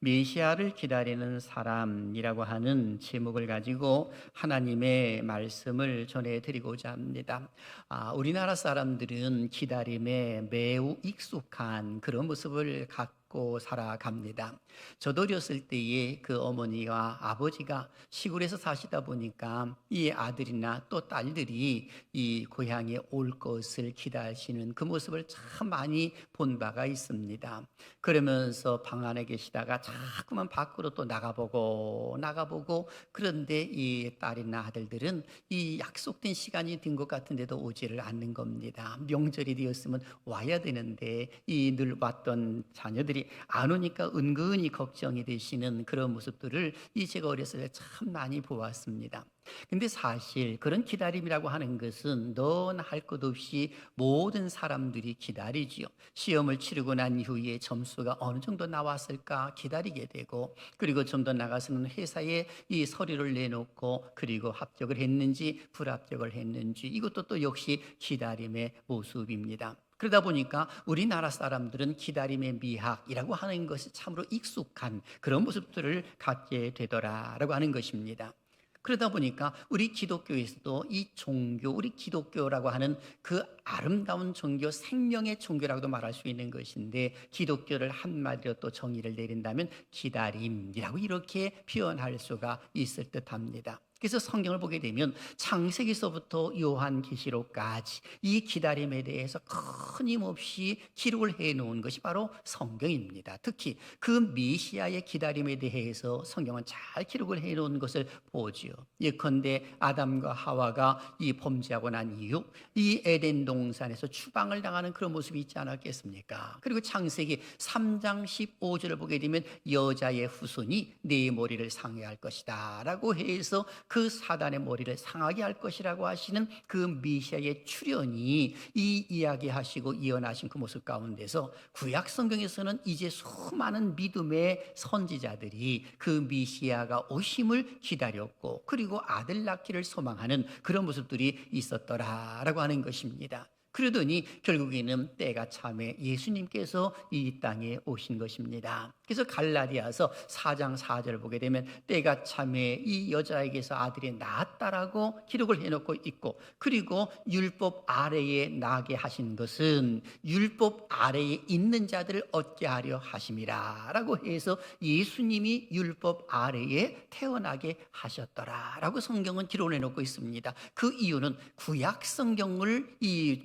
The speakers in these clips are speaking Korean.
메시아를 기다리는 사람이라고 하는 제목을 가지고 하나님의 말씀을 전해드리고자 합니다. 우리나라 사람들은 기다림에 매우 익숙한 그런 모습을 갖고 살아갑니다. 저도 어렸을 때에 그 어머니와 아버지가 시골에서 사시다 보니까 이 아들이나 또 딸들이 이 고향에 올 것을 기다리시는 그 모습을 참 많이 본 바가 있습니다. 그러면서 방 안에 계시다가 자꾸만 밖으로 또 나가보고 그런데 이 딸이나 아들들은 이 약속된 시간이 된 것 같은데도 오지를 않는 겁니다. 명절이 되었으면 와야 되는데 이 늘 왔던 자녀들이 안 오니까 은근히 걱정이 되시는 그런 모습들을 제가 어렸을 때 참 많이 보았습니다. 근데 사실 그런 기다림이라고 하는 것은 너나 할 것 없이 모든 사람들이 기다리지요. 시험을 치르고 난 이후에 점수가 어느 정도 나왔을까 기다리게 되고, 그리고 좀 더 나가서는 회사에 이 서류를 내놓고 그리고 합격을 했는지 불합격을 했는지, 이것도 또 역시 기다림의 모습입니다. 그러다 보니까 우리나라 사람들은 기다림의 미학이라고 하는 것이 참으로 익숙한 그런 모습들을 갖게 되더라라고 하는 것입니다. 그러다 보니까 우리 기독교에서도 이 종교, 우리 기독교라고 하는 그 아름다운 종교, 생명의 종교라고도 말할 수 있는 것인데, 기독교를 한마디로 또 정의를 내린다면 기다림이라고 이렇게 표현할 수가 있을 듯합니다. 그래서 성경을 보게 되면 창세기서부터 요한계시록까지 이 기다림에 대해서 끊임없이 기록을 해놓은 것이 바로 성경입니다. 특히 그 메시아의 기다림에 대해서 성경은 잘 기록을 해놓은 것을 보지요. 예컨대 아담과 하와가 이 범죄하고 난 이후 이 에덴 동산에서 추방을 당하는 그런 모습이 있지 않았겠습니까? 그리고 창세기 3장 15절을 보게 되면 여자의 후손이 네 머리를 상하게 할 것이다 라고 해서 그 사단의 머리를 상하게 할 것이라고 하시는 그 메시아의 출현이 이 이야기하시고 예언하신 그 모습 가운데서 구약 성경에서는 이제 수많은 믿음의 선지자들이 그 메시아가 오심을 기다렸고 그리고 아들 낳기를 소망하는 그런 모습들이 있었더라라고 하는 것입니다. 그러더니 결국에는 때가 참에 예수님께서 이 땅에 오신 것입니다. 그래서 갈라디아서 4장 4절을 보게 되면 때가 참에 이 여자에게서 아들이 낳았다라고 기록을 해놓고 있고, 그리고 율법 아래에 나게 하신 것은 율법 아래에 있는 자들을 얻게 하려 하심이라 라고 해서 예수님이 율법 아래에 태어나게 하셨더라라고 성경은 기록을 해놓고 있습니다. 그 이유는 구약 성경을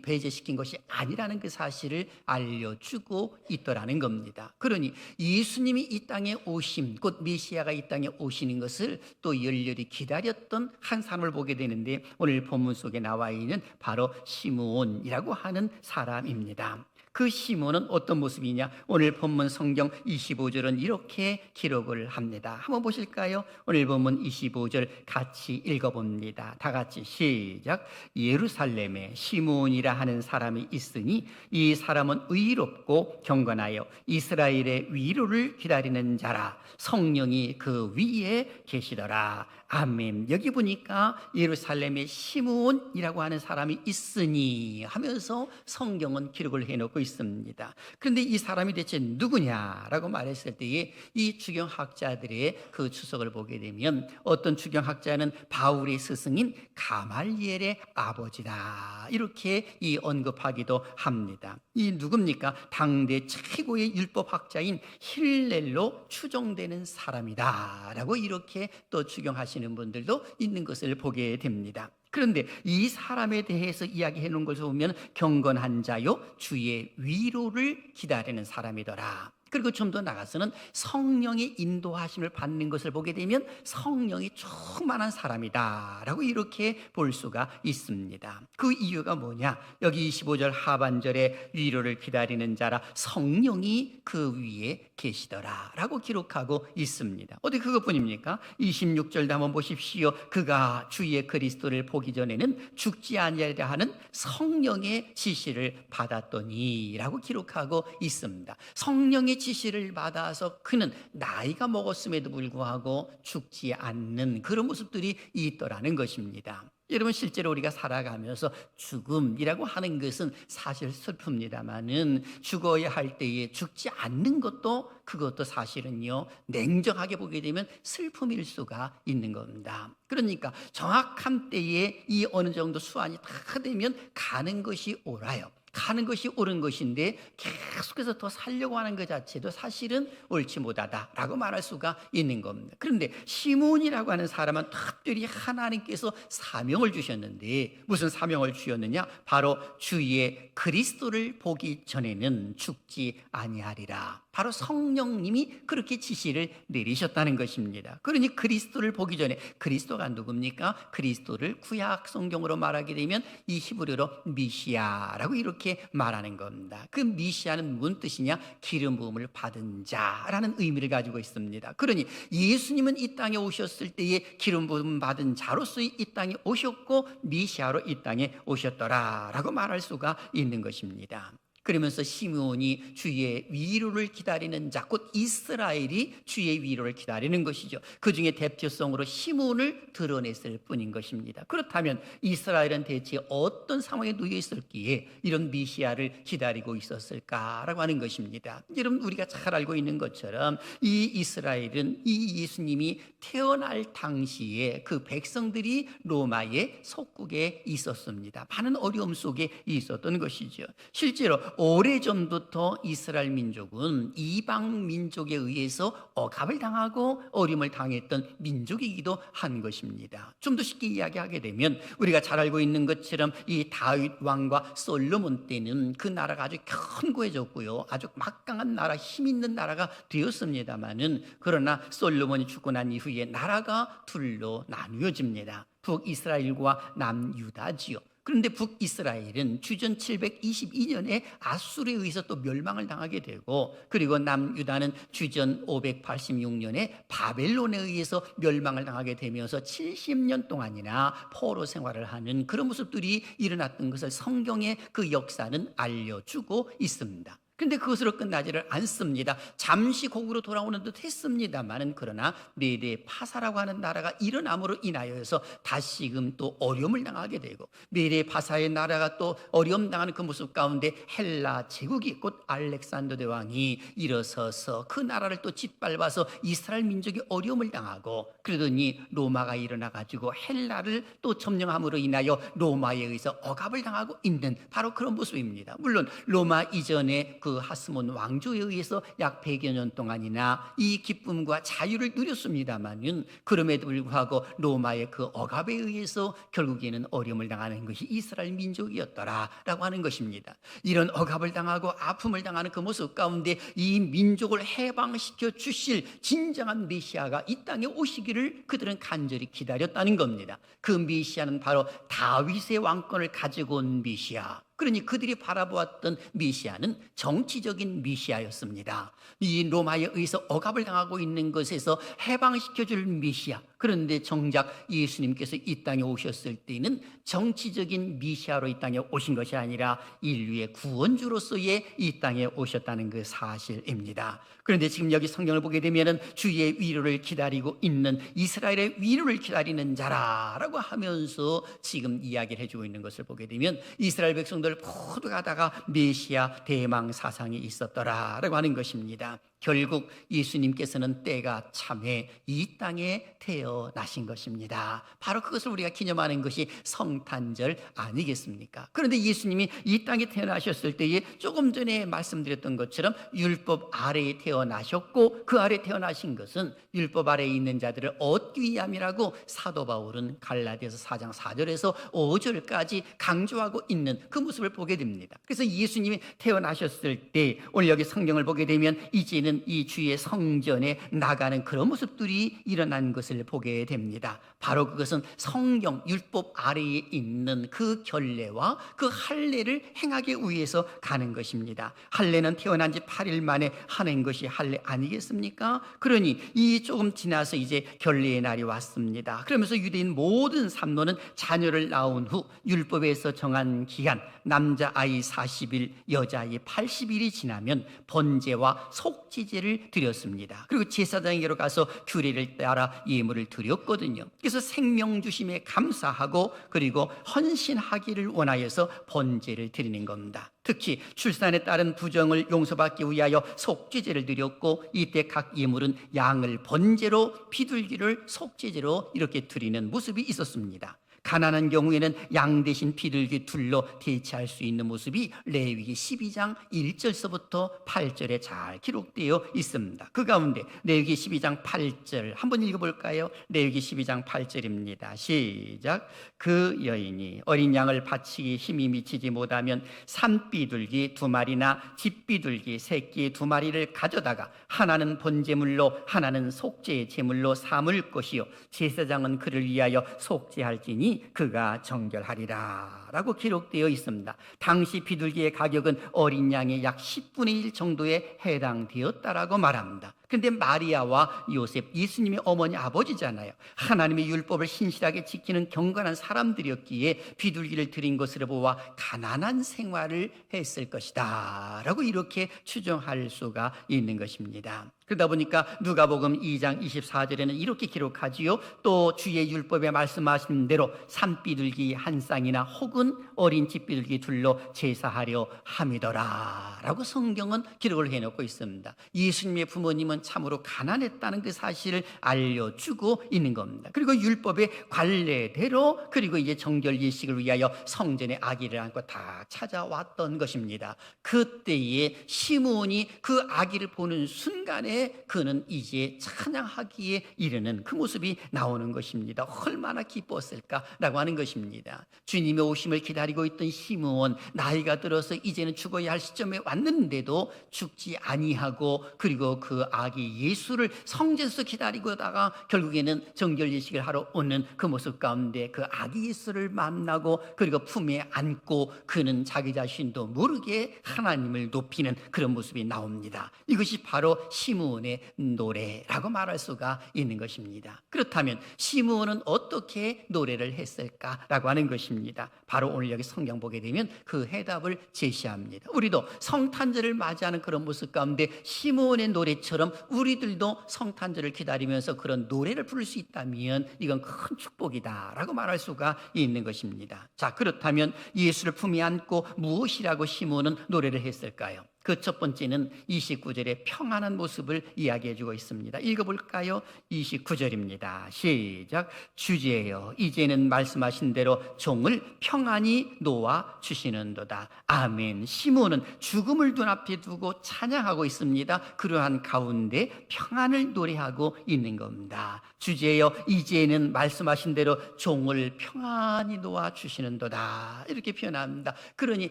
배제시킨 것이 아니라는 그 사실을 알려주고 있더라는 겁니다. 그러니 예수님이 이 땅에 오심, 곧 메시아가 이 땅에 오시는 것을 또 열렬히 기다렸던 한 사람을 보게 되는데, 오늘 본문 속에 나와 있는 바로 시므온이라고 하는 사람입니다. 그 시몬은 어떤 모습이냐? 오늘 본문 성경 25절은 이렇게 기록을 합니다. 한번 보실까요? 오늘 본문 25절 같이 읽어봅니다. 다 같이 시작. 예루살렘에 시몬이라 하는 사람이 있으니 이 사람은 의롭고 경건하여 이스라엘의 위로를 기다리는 자라. 성령이 그 위에 계시더라. 아멘. 여기 보니까 예루살렘에 시므온이라고 하는 사람이 있으니 하면서 성경은 기록을 해놓고 있습니다. 그런데 이 사람이 대체 누구냐라고 말했을 때에 이 주경학자들의 그 추석을 보게 되면 어떤 주경학자는 바울의 스승인 가말리엘의 아버지다 이렇게 언급하기도 합니다. 이 누굽니까? 당대 최고의 율법학자인 힐렐로 추정되는 사람이다 라고 이렇게 또 추경하시는 분들도 있는 것을 보게 됩니다. 그런데 이 사람에 대해서 이야기해 놓은 것을 보면 경건한 자요 주의 위로를 기다리는 사람이더라. 그리고 좀 더 나가서는 성령의 인도하심을 받는 것을 보게 되면 성령이 충만한 사람이다 라고 이렇게 볼 수가 있습니다. 그 이유가 뭐냐? 여기 25절 하반절에 위로를 기다리는 자라 성령이 그 위에 계시더라 라고 기록하고 있습니다. 어디 그것뿐입니까? 26절도 한번 보십시오. 그가 주의 그리스도를 보기 전에는 죽지 아니하리라 하는 성령의 지시를 받았더니 라고 기록하고 있습니다. 성령의 지시를 받아서 그는 나이가 먹었음에도 불구하고 죽지 않는 그런 모습들이 있더라는 것입니다. 여러분, 실제로 우리가 살아가면서 죽음이라고 하는 것은 사실 슬픕니다마는 죽어야 할 때에 죽지 않는 것도, 그것도 사실은요, 냉정하게 보게 되면 슬픔일 수가 있는 겁니다. 그러니까 정확한 때에 이 어느 정도 수완이 다 되면 가는 것이 옳아요. 가는 것이 옳은 것인데 계속해서 더 살려고 하는 것 자체도 사실은 옳지 못하다라고 말할 수가 있는 겁니다. 그런데 시몬이라고 하는 사람은 특별히 하나님께서 사명을 주셨는데, 무슨 사명을 주셨느냐? 바로 주의 그리스도를 보기 전에는 죽지 아니하리라. 바로 성령님이 그렇게 지시를 내리셨다는 것입니다. 그러니 그리스도를 보기 전에, 그리스도가 누굽니까? 그리스도를 구약 성경으로 말하게 되면 이 히브리어로 미시아라고 이렇게 말하는 겁니다. 그 미시아는 무슨 뜻이냐? 기름 부음을 받은 자라는 의미를 가지고 있습니다. 그러니 예수님은 이 땅에 오셨을 때에 기름 부음 받은 자로서 이 땅에 오셨고 미시아로 이 땅에 오셨더라라고 말할 수가 있는 것입니다. 그러면서 시므온이 주의 위로를 기다리는 자, 곧 이스라엘이 주의 위로를 기다리는 것이죠. 그 중에 대표성으로 시므온을 드러냈을 뿐인 것입니다. 그렇다면 이스라엘은 대체 어떤 상황에 놓여 있었기에 이런 미시아를 기다리고 있었을까라고 하는 것입니다. 여러분, 우리가 잘 알고 있는 것처럼 이 이스라엘은 이 예수님이 태어날 당시에 그 백성들이 로마의 속국에 있었습니다. 많은 어려움 속에 있었던 것이죠. 실제로 오래전부터 이스라엘 민족은 이방 민족에 의해서 억압을 당하고 어려움을 당했던 민족이기도 한 것입니다. 좀 더 쉽게 이야기하게 되면 우리가 잘 알고 있는 것처럼 이 다윗 왕과 솔로몬 때는 그 나라가 아주 견고해졌고요, 아주 막강한 나라, 힘 있는 나라가 되었습니다마는, 그러나 솔로몬이 죽고 난 이후에 나라가 둘로 나누어집니다. 북이스라엘과 남유다지요. 그런데 북이스라엘은 주전 722년에 아수르에 의해서 또 멸망을 당하게 되고, 그리고 남유다는 주전 586년에 바벨론에 의해서 멸망을 당하게 되면서 70년 동안이나 포로 생활을 하는 그런 모습들이 일어났던 것을 성경의 그 역사는 알려주고 있습니다. 그런데 그것으로 끝나지를 않습니다. 잠시 곡으로 돌아오는 듯 했습니다만은, 그러나 메대 파사라고 하는 나라가 일어남으로 인하여서 다시금 또 어려움을 당하게 되고, 메대 파사의 나라가 또 어려움 당하는 그 모습 가운데 헬라 제국이, 곧 알렉산더 대왕이 일어서서 그 나라를 또 짓밟아서 이스라엘 민족이 어려움을 당하고, 그러더니 로마가 일어나 가지고 헬라를 또 점령함으로 인하여 로마에 의해서 억압을 당하고 있는 바로 그런 모습입니다. 물론 로마 이전에 그 하스몬 왕조에 의해서 약 100여 년 동안이나 이 기쁨과 자유를 누렸습니다마는, 그럼에도 불구하고 로마의 그 억압에 의해서 결국에는 어려움을 당하는 것이 이스라엘 민족이었더라라고 하는 것입니다. 이런 억압을 당하고 아픔을 당하는 그 모습 가운데 이 민족을 해방시켜 주실 진정한 메시아가 이 땅에 오시기를 그들은 간절히 기다렸다는 겁니다. 그 메시아는 바로 다윗의 왕권을 가지고 온 메시아. 그러니 그들이 바라보았던 메시아는 정치적인 메시아였습니다. 이 로마에 의해서 억압을 당하고 있는 것에서 해방시켜줄 메시아. 그런데 정작 예수님께서 이 땅에 오셨을 때는 정치적인 메시아로 이 땅에 오신 것이 아니라 인류의 구원주로서의 이 땅에 오셨다는 그 사실입니다. 그런데 지금 여기 성경을 보게 되면은 주의 위로를 기다리고 있는, 이스라엘의 위로를 기다리는 자라라고 하면서 지금 이야기를 해주고 있는 것을 보게 되면, 이스라엘 백성들 모두가 다가 메시아 대망 사상이 있었더라라고 하는 것입니다. 결국 예수님께서는 때가 참해 이 땅에 태어나신 것입니다. 바로 그것을 우리가 기념하는 것이 성탄절 아니겠습니까? 그런데 예수님이 이 땅에 태어나셨을 때에 조금 전에 말씀드렸던 것처럼 율법 아래에 태어나셨고, 그 아래에 태어나신 것은 율법 아래에 있는 자들을 얻기 위함이라고 사도 바울은 갈라디아서 4장 4절에서 5절까지 강조하고 있는 그 모습을 보게 됩니다. 그래서 예수님이 태어나셨을 때 오늘 여기 성경을 보게 되면 이제는 이 주의 성전에 나가는 그런 모습들이 일어난 것을 보게 됩니다. 바로 그것은 성경 율법 아래에 있는 그 결례와 그 할례를 행하기 위해서 가는 것입니다. 할례는 태어난 지 8일 만에 하는 것이 할례 아니겠습니까? 그러니 이 조금 지나서 이제 결례의 날이 왔습니다. 그러면서 유대인 모든 삼노는 자녀를 낳은 후 율법에서 정한 기간, 남자아이 40일, 여자아이 80일이 지나면 번제와 속 속죄제를 드렸습니다. 그리고 제사장에게로 가서 규례를 따라 예물을 드렸거든요. 그래서 생명 주심에 감사하고 그리고 헌신하기를 원하여서 번제를 드리는 겁니다. 특히 출산에 따른 부정을 용서받기 위하여 속죄제를 드렸고, 이때 각 예물은 양을 번제로, 비둘기를 속죄제로 이렇게 드리는 모습이 있었습니다. 가난한 경우에는 양 대신 비둘기 둘로 대체할 수 있는 모습이 레위기 12장 1절서부터 8절에 잘 기록되어 있습니다. 그 가운데 레위기 12장 8절 한번 읽어볼까요? 레위기 12장 8절입니다. 시작. 그 여인이 어린 양을 바치기 힘이 미치지 못하면 산비둘기 2마리나 집비둘기 새끼 2마리를 가져다가 하나는 번제물로 하나는 속죄의 제물로 삼을 것이요 제사장은 그를 위하여 속죄할지니 그가 정결하리라 라고 기록되어 있습니다. 당시 비둘기의 가격은 어린 양의 약 10분의 1 정도에 해당되었다라고 말합니다. 그런데 마리아와 요셉, 예수님의 어머니 아버지잖아요. 하나님의 율법을 신실하게 지키는 경건한 사람들이었기에 비둘기를 드린 것으로 보아 가난한 생활을 했을 것이다 라고 이렇게 추정할 수가 있는 것입니다. 그러다 보니까 누가복음 2장 24절에는 이렇게 기록하지요. 또 주의 율법에 말씀하신 대로 산비둘기 한 쌍이나 혹은 어린 집비둘기 둘로 제사하려 함이더라 라고 성경은 기록을 해놓고 있습니다. 예수님의 부모님은 참으로 가난했다는 그 사실을 알려주고 있는 겁니다. 그리고 율법의 관례대로 그리고 이제 정결 예식을 위하여 성전에 아기를 안고 다 찾아왔던 것입니다. 그때에 시므온이 그 아기를 보는 순간에 그는 이제 찬양하기에 이르는 그 모습이 나오는 것입니다. 얼마나 기뻤을까라고 하는 것입니다. 주님의 오심을 기다리고 있던 시므온, 나이가 들어서 이제는 죽어야 할 시점에 왔는데도 죽지 아니하고 그리고 그 아기 예수를 성전에서 기다리고다가 결국에는 정결 예식을 하러 오는 그 모습 가운데 그 아기 예수를 만나고 그리고 품에 안고 그는 자기 자신도 모르게 하나님을 높이는 그런 모습이 나옵니다. 이것이 바로 시므온의 노래라고 말할 수가 있는 것입니다. 그렇다면 시므온은 어떻게 노래를 했을까라고 하는 것입니다. 바로 오늘 여기 성경 보게 되면 그 해답을 제시합니다. 우리도 성탄절을 맞이하는 그런 모습 가운데 시므온의 노래처럼 우리들도 성탄절을 기다리면서 그런 노래를 부를 수 있다면 이건 큰 축복이다라고 말할 수가 있는 것입니다. 자, 그렇다면 예수를 품에 안고 무엇이라고 시므온은 노래를 했을까요? 그 첫 번째는 29절의 평안한 모습을 이야기해 주고 있습니다. 읽어볼까요? 29절입니다. 시작. 주제여 이제는 말씀하신 대로 종을 평안히 놓아 주시는도다. 아멘. 시므온은 죽음을 눈앞에 두고 찬양하고 있습니다. 그러한 가운데 평안을 노래하고 있는 겁니다. 주제여 이제는 말씀하신 대로 종을 평안히 놓아 주시는도다 이렇게 표현합니다. 그러니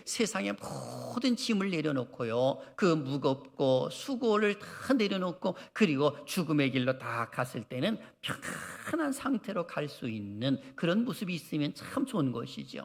세상의 모든 짐을 내려놓고요, 그 무겁고 수고를 다 내려놓고 그리고 죽음의 길로 다 갔을 때는 평안한 상태로 갈 수 있는 그런 모습이 있으면 참 좋은 것이죠.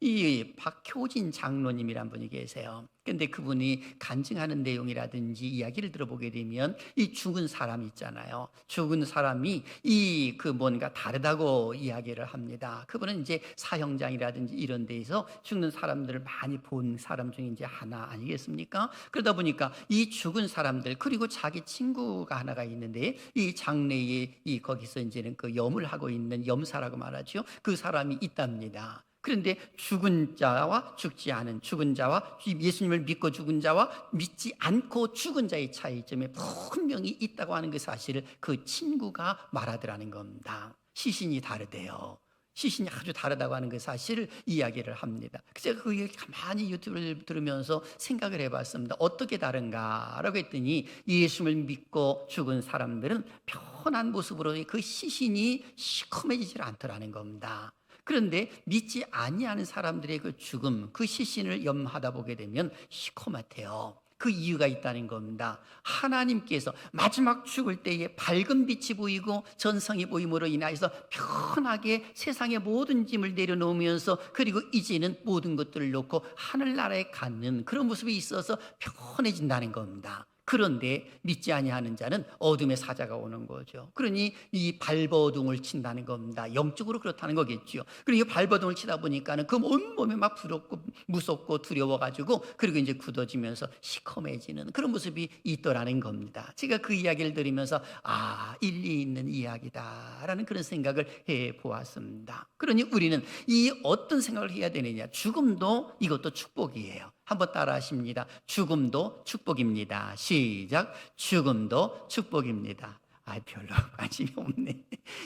이 박효진 장로님이란 분이 계세요. 근데 그분이 간증하는 내용이라든지 이야기를 들어보게 되면 이 죽은 사람 있잖아요. 죽은 사람이 이 그 뭔가 다르다고 이야기를 합니다. 그분은 이제 사형장이라든지 이런 데에서 죽는 사람들을 많이 본 사람 중에 이제 하나 아니겠습니까? 그러다 보니까 이 죽은 사람들 그리고 자기 친구가 하나가 있는데 이 장례에 이 거기서 이제는 그 염을 하고 있는 염사라고 말하죠. 그 사람이 있답니다. 그런데 죽은 자와 죽지 않은 죽은 자와 예수님을 믿고 죽은 자와 믿지 않고 죽은 자의 차이점이 분명히 있다고 하는 그 사실을 그 친구가 말하더라는 겁니다. 시신이 다르대요. 시신이 아주 다르다고 하는 그 사실을 이야기를 합니다. 제가 그게 가만히 유튜브를 들으면서 생각을 해봤습니다. 어떻게 다른가? 라고 했더니 예수를 믿고 죽은 사람들은 편한 모습으로 그 시신이 시커매지질 않더라는 겁니다. 그런데 믿지 아니하는 사람들의 그 죽음, 그 시신을 염하다 보게 되면 시커멓대요. 그 이유가 있다는 겁니다. 하나님께서 마지막 죽을 때에 밝은 빛이 보이고 전성이 보임으로 인하여서 편하게 세상의 모든 짐을 내려놓으면서 그리고 이제는 모든 것들을 놓고 하늘나라에 가는 그런 모습이 있어서 편해진다는 겁니다. 그런데 믿지 아니하는 자는 어둠의 사자가 오는 거죠. 그러니 이 발버둥을 친다는 겁니다. 영적으로 그렇다는 거겠죠. 그리고 이 발버둥을 치다 보니까는 그 온몸에 막 부럽고 무섭고 두려워가지고 그리고 이제 굳어지면서 시커매지는 그런 모습이 있더라는 겁니다. 제가 그 이야기를 들으면서 일리 있는 이야기다라는 그런 생각을 해 보았습니다. 그러니 우리는 이 어떤 생각을 해야 되느냐? 죽음도 이것도 축복이에요. 한번 따라 하십니다. 죽음도 축복입니다. 시작. 죽음도 축복입니다. 별로 관심이 없네.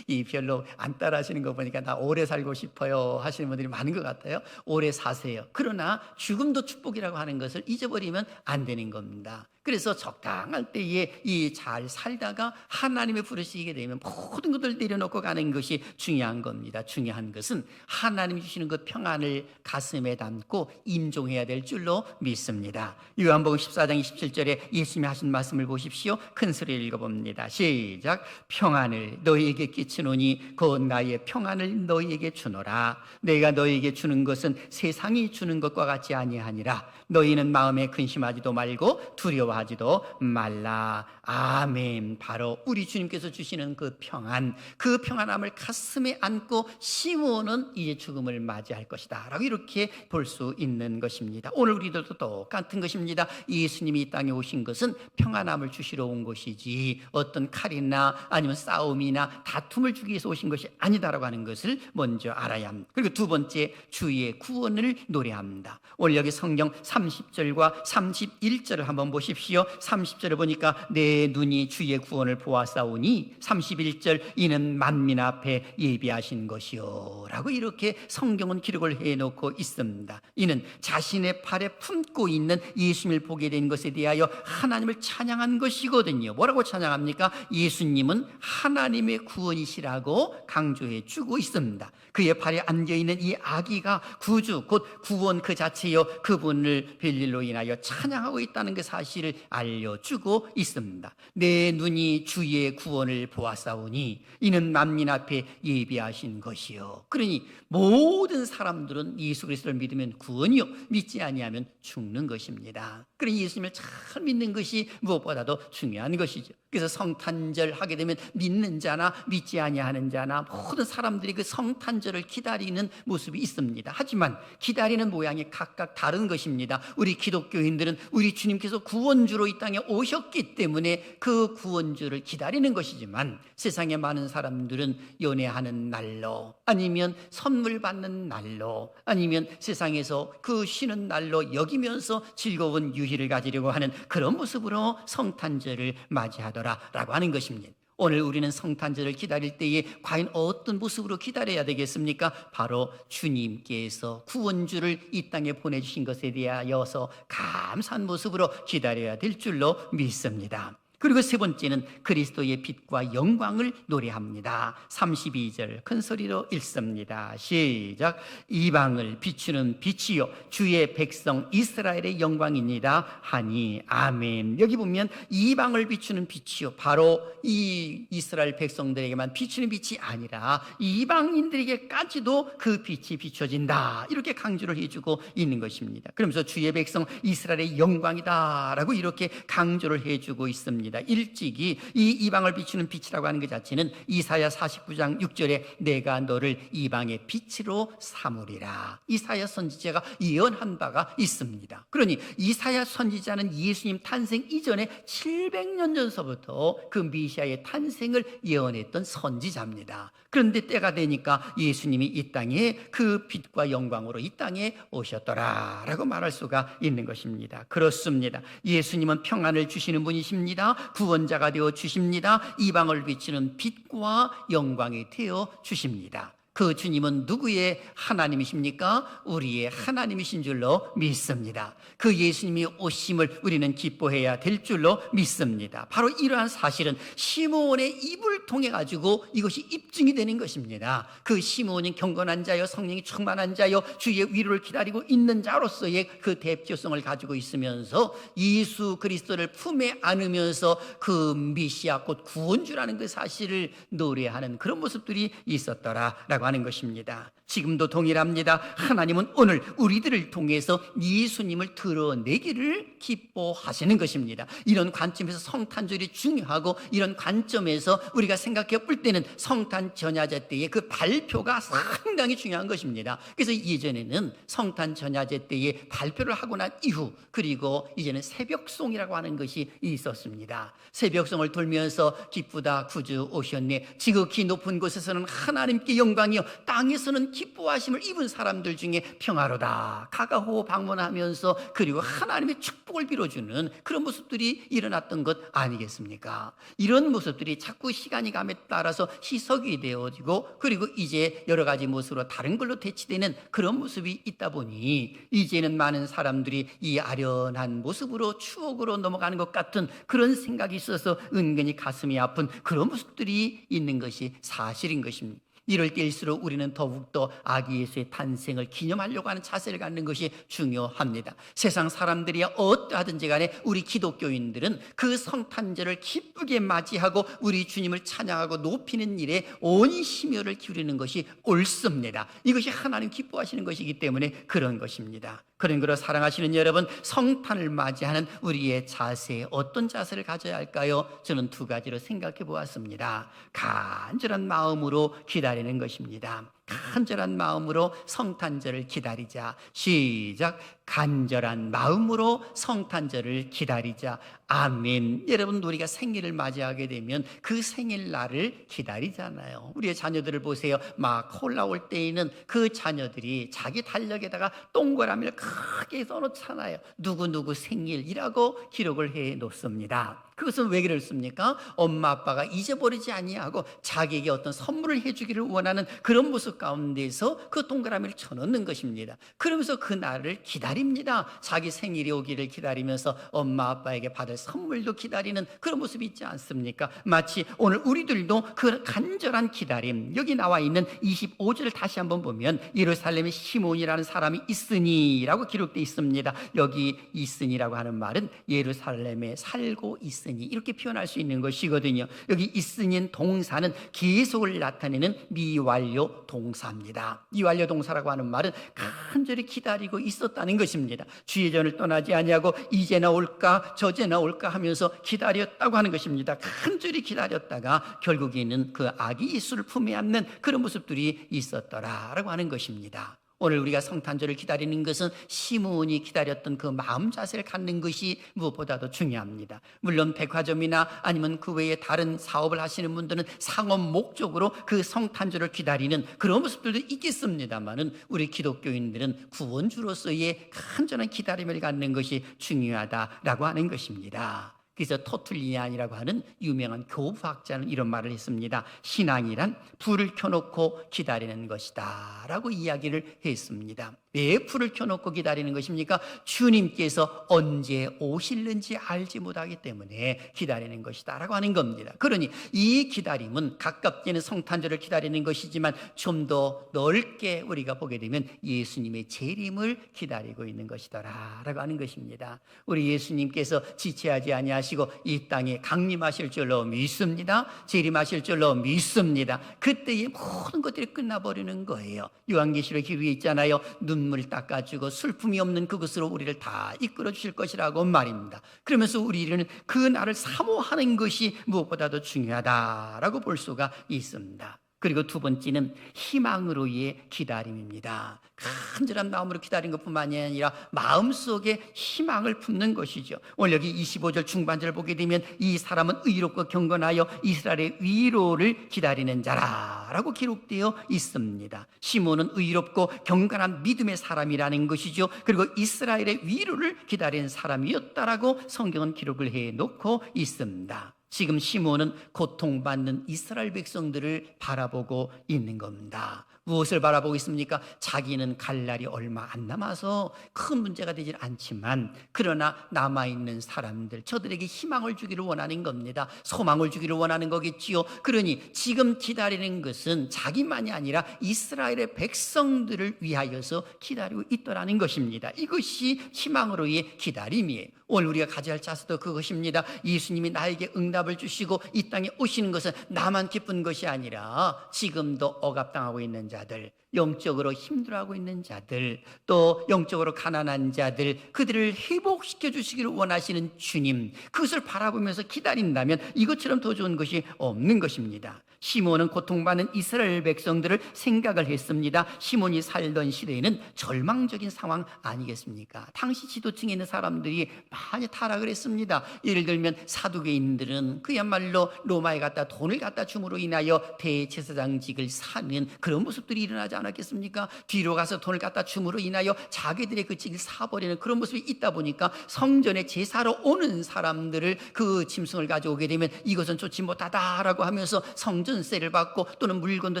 이 별로 안 따라 하시는 거 보니까 나 오래 살고 싶어요 하시는 분들이 많은 것 같아요. 오래 사세요. 그러나 죽음도 축복이라고 하는 것을 잊어버리면 안 되는 겁니다. 그래서 적당할 때에 이 잘 살다가 하나님의 부르시게 되면 모든 것을 내려놓고 가는 것이 중요한 겁니다. 중요한 것은 하나님이 주시는 그 평안을 가슴에 담고 임종해야 될 줄로 믿습니다. 요한복음 14장 27절에 예수님이 하신 말씀을 보십시오. 큰 소리를 읽어봅니다. 시작. 평안을 너희에게 끼치노니 곧 나의 평안을 너희에게 주노라. 내가 너희에게 주는 것은 세상이 주는 것과 같지 아니하니라. 너희는 마음에 근심하지도 말고 두려워하지도 말라. 아멘. 바로 우리 주님께서 주시는 그 평안함을 가슴에 안고 시므온은 이제 죽음을 맞이할 것이다 라고 이렇게 볼 수 있는 것입니다. 오늘 우리들도 똑같은 것입니다. 예수님이 이 땅에 오신 것은 평안함을 주시러 온 것이지 어떤 칼이나 아니면 싸움이나 다툼을 주기 위해서 오신 것이 아니다라고 하는 것을 먼저 알아야 합니다. 그리고 두 번째, 주의 구원을 노래합니다. 오늘 여기 성경 30절과 31절을 한번 보십시오. 30절을 보니까 내 눈이 주의 구원을 보았사오니 31절 이는 만민 앞에 예비하신 것이요 라고 이렇게 성경은 기록을 해놓고 있습니다. 이는 자신의 팔에 품고 있는 예수님을 보게 된 것에 대하여 하나님을 찬양한 것이거든요. 뭐라고 찬양합니까? 예수님은 하나님의 구원이시라고 강조해 주고 있습니다. 그의 팔에 안겨있는 이 아기가 구주 곧 구원 그 자체요 그분을 별일로 인하여 찬양하고 있다는 그 사실을 알려주고 있습니다. 내 눈이 주의 구원을 보았사오니 이는 만민 앞에 예비하신 것이요. 그러니 모든 사람들은 예수 그리스도를 믿으면 구원이요 믿지 아니하면 죽는 것입니다. 그러니 예수님을 잘 믿는 것이 무엇보다도 중요한 것이죠. 그래서 성탄절 하게 되면 믿는 자나 믿지 아니하는 자나 모든 사람들이 그 성탄절을 기다리는 모습이 있습니다. 하지만 기다리는 모양이 각각 다른 것입니다. 우리 기독교인들은 우리 주님께서 구원주로 이 땅에 오셨기 때문에 그 구원주를 기다리는 것이지만 세상의 많은 사람들은 연애하는 날로 아니면 선물 받는 날로 아니면 세상에서 그 쉬는 날로 여기면서 즐거운 유희를 가지려고 하는 그런 모습으로 성탄절을 맞이하더라라고 하는 것입니다. 오늘 우리는 성탄절을 기다릴 때에 과연 어떤 모습으로 기다려야 되겠습니까? 바로 주님께서 구원주를 이 땅에 보내주신 것에 대하여서 감사한 모습으로 기다려야 될 줄로 믿습니다. 그리고 세 번째는 그리스도의 빛과 영광을 노래합니다. 32절 큰 소리로 읽습니다. 시작. 이방을 비추는 빛이요 주의 백성 이스라엘의 영광입니다 하니 아멘. 여기 보면 이방을 비추는 빛이요 바로 이 이스라엘 백성들에게만 비추는 빛이 아니라 이방인들에게까지도 그 빛이 비춰진다 이렇게 강조를 해주고 있는 것입니다. 그러면서 주의 백성 이스라엘의 영광이다 라고 이렇게 강조를 해주고 있습니다. 일찍이 이 이방을 비추는 빛이라고 하는 것 자체는 이사야 49장 6절에 내가 너를 이방의 빛으로 삼으리라 이사야 선지자가 예언한 바가 있습니다. 그러니 이사야 선지자는 예수님 탄생 이전에 700년 전서부터 그 메시아의 탄생을 예언했던 선지자입니다. 그런데 때가 되니까 예수님이 이 땅에 그 빛과 영광으로 이 땅에 오셨더라 라고 말할 수가 있는 것입니다. 그렇습니다. 예수님은 평안을 주시는 분이십니다. 구원자가 되어 주십니다. 이방을 비추는 빛과 영광이 되어 주십니다. 그 주님은 누구의 하나님이십니까? 우리의 하나님이신 줄로 믿습니다. 그 예수님이 오심을 우리는 기뻐해야 될 줄로 믿습니다. 바로 이러한 사실은 시므온의 입을 통해 가지고 이것이 입증이 되는 것입니다. 그 시므온은 경건한 자요 성령이 충만한 자요 주의 위로를 기다리고 있는 자로서의 그 대표성을 가지고 있으면서 예수 그리스도를 품에 안으면서 그 메시아 곧 구원주라는 그 사실을 노래하는 그런 모습들이 있었더라라고 하는 것입니다. 지금도 동일합니다. 하나님은 오늘 우리들을 통해서 예수님을 드러내기를 기뻐하시는 것입니다. 이런 관점에서 성탄절이 중요하고, 이런 관점에서 우리가 생각해 볼 때는 성탄 전야제 때의 그 발표가 상당히 중요한 것입니다. 그래서 예전에는 성탄 전야제 때에 발표를 하고 난 이후, 그리고 이제는 새벽송이라고 하는 것이 있었습니다. 새벽송을 돌면서 기쁘다 구주 오셨네, 지극히 높은 곳에서는 하나님께 영광이요 땅에서는 기뻐하심을 입은 사람들 중에 평화로다 가가호 방문하면서, 그리고 하나님의 축복을 빌어주는 그런 모습들이 일어났던 것 아니겠습니까? 이런 모습들이 자꾸 시간이 감에 따라서 희석이 되어지고, 그리고 이제 여러 가지 모습으로 다른 걸로 대치되는 그런 모습이 있다 보니, 이제는 많은 사람들이 이 아련한 모습으로 추억으로 넘어가는 것 같은 그런 생각이 있어서 은근히 가슴이 아픈 그런 모습들이 있는 것이 사실인 것입니다. 이럴 때일수록 우리는 더욱더 아기 예수의 탄생을 기념하려고 하는 자세를 갖는 것이 중요합니다. 세상 사람들이 어떠하든지 간에 우리 기독교인들은 그 성탄절을 기쁘게 맞이하고 우리 주님을 찬양하고 높이는 일에 온 심혈을 기울이는 것이 옳습니다. 이것이 하나님 기뻐하시는 것이기 때문에 그런 것입니다. 그런 거로 사랑하시는 여러분, 성탄을 맞이하는 우리의 자세, 어떤 자세를 가져야 할까요? 저는 두 가지로 생각해 보았습니다. 간절한 마음으로 기다리는 것입니다. 간절한 마음으로 성탄절을 기다리자. 시작. 간절한 마음으로 성탄절을 기다리자. 아멘. 여러분, 우리가 생일을 맞이하게 되면 그 생일날을 기다리잖아요. 우리의 자녀들을 보세요. 막 올라올 때에는 그 자녀들이 자기 달력에다가 동그라미를 크게 써놓잖아요. 누구누구 생일이라고 기록을 해 놓습니다. 그것은 왜 그렇습니까? 엄마 아빠가 잊어버리지 아니하고 자기에게 어떤 선물을 해주기를 원하는 그런 모습 가운데서 그 동그라미를 쳐놓는 것입니다. 그러면서 그 날을 기다립니다. 자기 생일이 오기를 기다리면서 엄마 아빠에게 받을 선물도 기다리는 그런 모습이 있지 않습니까? 마치 오늘 우리들도 그 간절한 기다림, 여기 나와 있는 25절을 다시 한번 보면 예루살렘에 시몬이라는 사람이 있으니 라고 기록되어 있습니다. 여기 있으니라고 하는 말은 예루살렘에 살고 있으니 이렇게 표현할 수 있는 것이거든요. 여기 있으니는 동사는 계속을 나타내는 미완료 동사입니다. 미완료 동사라고 하는 말은 간절히 기다리고 있었다는 것입니다. 주의 전을 떠나지 아니하고 이제나 올까 저제나 올까 하면서 기다렸다고 하는 것입니다. 간절히 기다렸다가 결국에는 그 아기 예수를 품에 안는 그런 모습들이 있었더라라고 하는 것입니다. 오늘 우리가 성탄절을 기다리는 것은 시몬이 기다렸던 그 마음 자세를 갖는 것이 무엇보다도 중요합니다. 물론 백화점이나 아니면 그 외에 다른 사업을 하시는 분들은 상업 목적으로 그 성탄절을 기다리는 그런 모습들도 있겠습니다만은, 우리 기독교인들은 구원주로서의 간절한 기다림을 갖는 것이 중요하다라고 하는 것입니다. 그래서 터툴리안이라고 하는 유명한 교부학자는 이런 말을 했습니다. 신앙이란 불을 켜놓고 기다리는 것이다 라고 이야기를 했습니다. 왜 불을 켜놓고 기다리는 것입니까? 주님께서 언제 오실는지 알지 못하기 때문에 기다리는 것이다 라고 하는 겁니다. 그러니 이 기다림은 가깝게는 성탄절을 기다리는 것이지만 좀 더 넓게 우리가 보게 되면 예수님의 재림을 기다리고 있는 것이더라 라고 하는 것입니다. 우리 예수님께서 지체하지 아니하시고 이 땅에 강림하실 줄로 믿습니다. 재림하실 줄로 믿습니다. 그때의 모든 것들이 끝나버리는 거예요. 요한계시록 기록에 있잖아요. 눈물 닦아주고 슬픔이 없는 그곳으로 우리를 다 이끌어 주실 것이라고 말입니다. 그러면서 우리는 그 날을 사모하는 것이 무엇보다도 중요하다라고 볼 수가 있습니다. 그리고 두 번째는 희망으로의 기다림입니다. 간절한 마음으로 기다린 것뿐만이 아니라 마음속에 희망을 품는 것이죠. 오늘 여기 25절 중반절을 보게 되면 이 사람은 의롭고 경건하여 이스라엘의 위로를 기다리는 자라라고 기록되어 있습니다. 시몬은 의롭고 경건한 믿음의 사람이라는 것이죠. 그리고 이스라엘의 위로를 기다리는 사람이었다라고 성경은 기록을 해놓고 있습니다. 지금 시몬은 고통받는 이스라엘 백성들을 바라보고 있는 겁니다. 무엇을 바라보고 있습니까? 자기는 갈 날이 얼마 안 남아서 큰 문제가 되질 않지만, 그러나 남아있는 사람들, 저들에게 희망을 주기를 원하는 겁니다. 소망을 주기를 원하는 거겠지요. 그러니 지금 기다리는 것은 자기만이 아니라 이스라엘의 백성들을 위하여서 기다리고 있더라는 것입니다. 이것이 희망으로의 기다림이에요. 오늘 우리가 가져야 할 자세도 그것입니다. 예수님이 나에게 응답을 주시고 이 땅에 오시는 것은 나만 기쁜 것이 아니라 지금도 억압당하고 있는 자들, 영적으로 힘들어하고 있는 자들, 또 영적으로 가난한 자들, 그들을 회복시켜 주시기를 원하시는 주님, 그것을 바라보면서 기다린다면 이것처럼 더 좋은 것이 없는 것입니다. 시몬은 고통받는 이스라엘 백성들을 생각을 했습니다. 시몬이 살던 시대에는 절망적인 상황 아니겠습니까? 당시 지도층에 있는 사람들이 많이 타락을 했습니다. 예를 들면 사두개인들은 그야말로 로마에 갔다 돈을 갖다 줌으로 인하여 대제사장직을 사는 그런 모습들이 일어나지 않았겠습니까? 뒤로 가서 돈을 갖다 줌으로 인하여 자기들의 그 직을 사버리는 그런 모습이 있다 보니까 성전에 제사로 오는 사람들을 그 짐승을 가져오게 되면 이것은 좋지 못하다라고 하면서 성전세를 받고 또는 물건도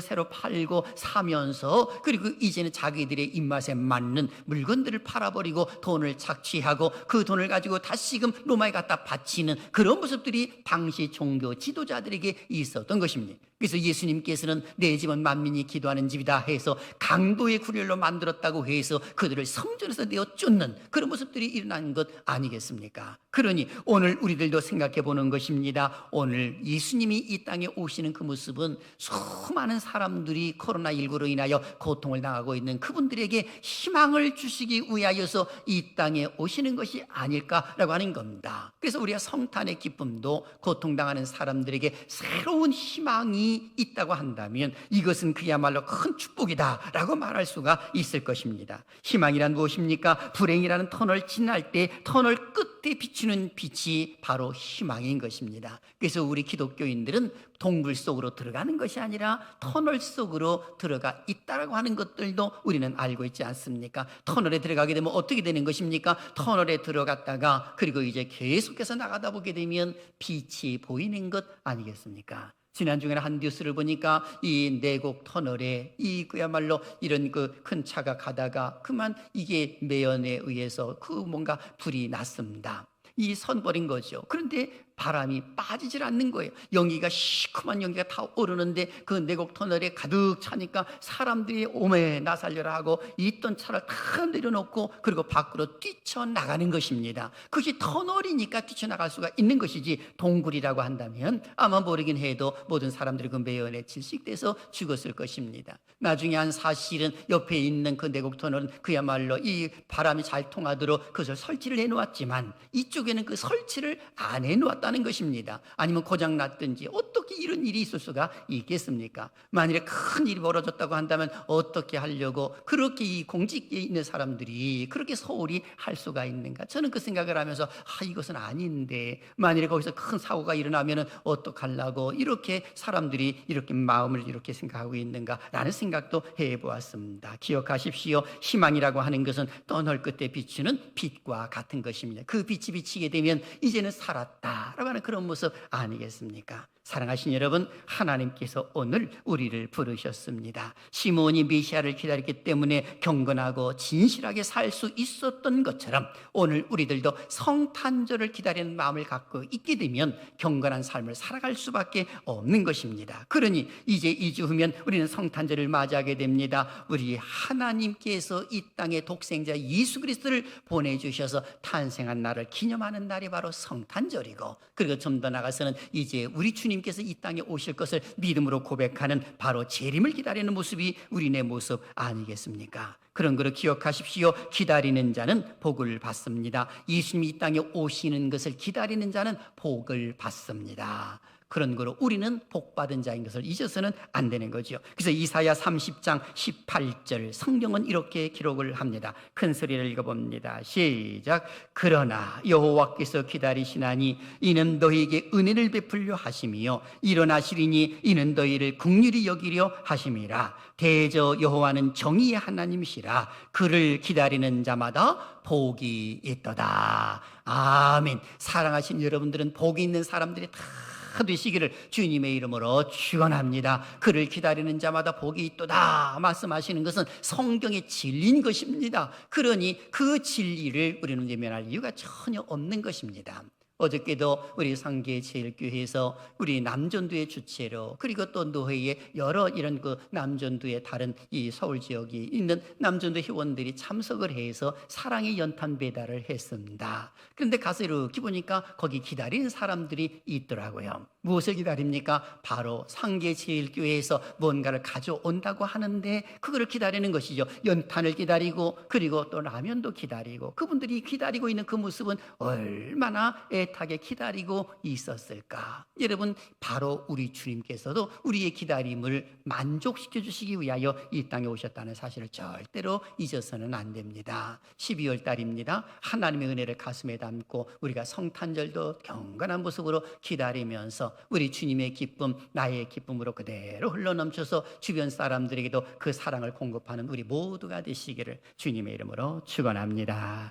새로 팔고 사면서, 그리고 이제는 자기들의 입맛에 맞는 물건들을 팔아버리고 돈을 착취하고 그 돈을 가지고 다시금 로마에 갖다 바치는 그런 모습들이 당시 종교 지도자들에게 있었던 것입니다. 그래서 예수님께서는 내 집은 만민이 기도하는 집이다 해서 강도의 구렬로 만들었다고 해서 그들을 성전에서 내어 쫓는 그런 모습들이 일어난 것 아니겠습니까? 그러니 오늘 우리들도 생각해 보는 것입니다. 오늘 예수님이 이 땅에 오시는 그 모습은 수많은 사람들이 코로나19로 인하여 고통을 당하고 있는 그분들에게 희망을 주시기 위하여서 이 땅에 오시는 것이 아닐까라고 하는 겁니다. 그래서 우리가 성탄의 기쁨도 고통당하는 사람들에게 새로운 희망이 있다고 한다면 이것은 그야말로 큰 축복이다라고 말할 수가 있을 것입니다. 희망이란 무엇입니까? 불행이라는 터널을 지날 때 터널 끝에 비추는 빛이 바로 희망인 것입니다. 그래서 우리 기독교인들은 동굴 속으로 들어가는 것이 아니라 터널 속으로 들어가 있다라고 하는 것들도 우리는 알고 있지 않습니까? 터널에 들어가게 되면 어떻게 되는 것입니까? 터널에 들어갔다가 그리고 이제 계속해서 나가다 보게 되면 빛이 보이는 것 아니겠습니까? 지난주에는 한 뉴스를 보니까 이 내곡 터널에 이 그야말로 이런 그 큰 차가 가다가 그만 이게 매연에 의해서 그 뭔가 불이 났습니다. 이 선버린 거죠. 그런데 바람이 빠지질 않는 거예요. 연기가 시커먼 연기가 다 오르는데 그 내곡 터널에 가득 차니까 사람들이 오메 나 살려라 하고 있던 차를 다 내려놓고 그리고 밖으로 뛰쳐나가는 것입니다. 그것이 터널이니까 뛰쳐나갈 수가 있는 것이지 동굴이라고 한다면 아마 모르긴 해도 모든 사람들이 그 매연에 질식돼서 죽었을 것입니다. 나중에 한 사실은 옆에 있는 그 내곡 터널은 그야말로 이 바람이 잘 통하도록 그것을 설치를 해놓았지만 이쪽에는 그 설치를 안 해놓았다는 것입니다. 아니면 고장났든지 어떻게 이런 일이 있을 수가 있겠습니까? 만일에 큰 일이 벌어졌다고 한다면 어떻게 하려고 그렇게 이 공직에 있는 사람들이 그렇게 소홀히 할 수가 있는가? 저는 그 생각을 하면서 이것은 아닌데 만일에 거기서 큰 사고가 일어나면 어떡하려고 이렇게 사람들이 이렇게 마음을 이렇게 생각하고 있는가라는 생각도 해보았습니다. 기억하십시오. 희망이라고 하는 것은 터널 끝에 비추는 빛과 같은 것입니다. 그 빛이 비치게 되면 이제는 살았다 라고 하는 그런 모습 아니겠습니까? 사랑하신 여러분, 하나님께서 오늘 우리를 부르셨습니다. 시몬이 메시아를 기다렸기 때문에 경건하고 진실하게 살 수 있었던 것처럼 오늘 우리들도 성탄절을 기다리는 마음을 갖고 있게 되면 경건한 삶을 살아갈 수밖에 없는 것입니다. 그러니 이제 2주 후면 우리는 성탄절을 맞이하게 됩니다. 우리 하나님께서 이 땅에 독생자 예수 그리스도를 보내주셔서 탄생한 날을 기념하는 날이 바로 성탄절이고, 그리고 좀 더 나가서는 이제 우리 주님께서 이 땅에 오실 것을 믿음으로 고백하는 바로 재림을 기다리는 모습이 우리네 모습 아니겠습니까? 그런 거를 기억하십시오. 기다리는 자는 복을 받습니다. 예수님이 이 땅에 오시는 것을 기다리는 자는 복을 받습니다. 그런 거로 우리는 복받은 자인 것을 잊어서는 안 되는 거죠. 그래서 이사야 30장 18절 성경은 이렇게 기록을 합니다. 큰 소리를 읽어봅니다. 시작. 그러나 여호와께서 기다리시나니 이는 너희에게 은혜를 베풀려 하심이요 일어나시리니 이는 너희를 긍휼히 여기려 하심이라. 대저 여호와는 정의의 하나님이시라. 그를 기다리는 자마다 복이 있도다. 아멘. 사랑하신 여러분들은 복이 있는 사람들이 다 되시기를 주님의 이름으로 축원합니다. 그를 기다리는 자마다 복이 있도다 말씀하시는 것은 성경의 진리인 것입니다. 그러니 그 진리를 우리는 외면할 이유가 전혀 없는 것입니다. 어저께도 우리 상계제일교회에서 우리 남전도의 주체로, 그리고 또 노회의 여러 이런 그 남전도의 다른 이 서울 지역에 있는 남전도 회원들이 참석을 해서 사랑의 연탄 배달을 했습니다. 그런데 가서 이렇게 보니까 거기 기다리는 사람들이 있더라고요. 무엇을 기다립니까? 바로 상계제일교회에서 뭔가를 가져온다고 하는데 그거를 기다리는 것이죠. 연탄을 기다리고, 그리고 또 라면도 기다리고, 그분들이 기다리고 있는 그 모습은 얼마나 애타게 기다리고 있었을까. 여러분, 바로 우리 주님께서도 우리의 기다림을 만족시켜 주시기 위하여 이 땅에 오셨다는 사실을 절대로 잊어서는 안 됩니다. 12월 달입니다. 하나님의 은혜를 가슴에 담고 우리가 성탄절도 경건한 모습으로 기다리면서 우리 주님의 기쁨, 나의 기쁨으로 그대로 흘러넘쳐서 주변 사람들에게도 그 사랑을 공급하는 우리 모두가 되시기를 주님의 이름으로 축원합니다.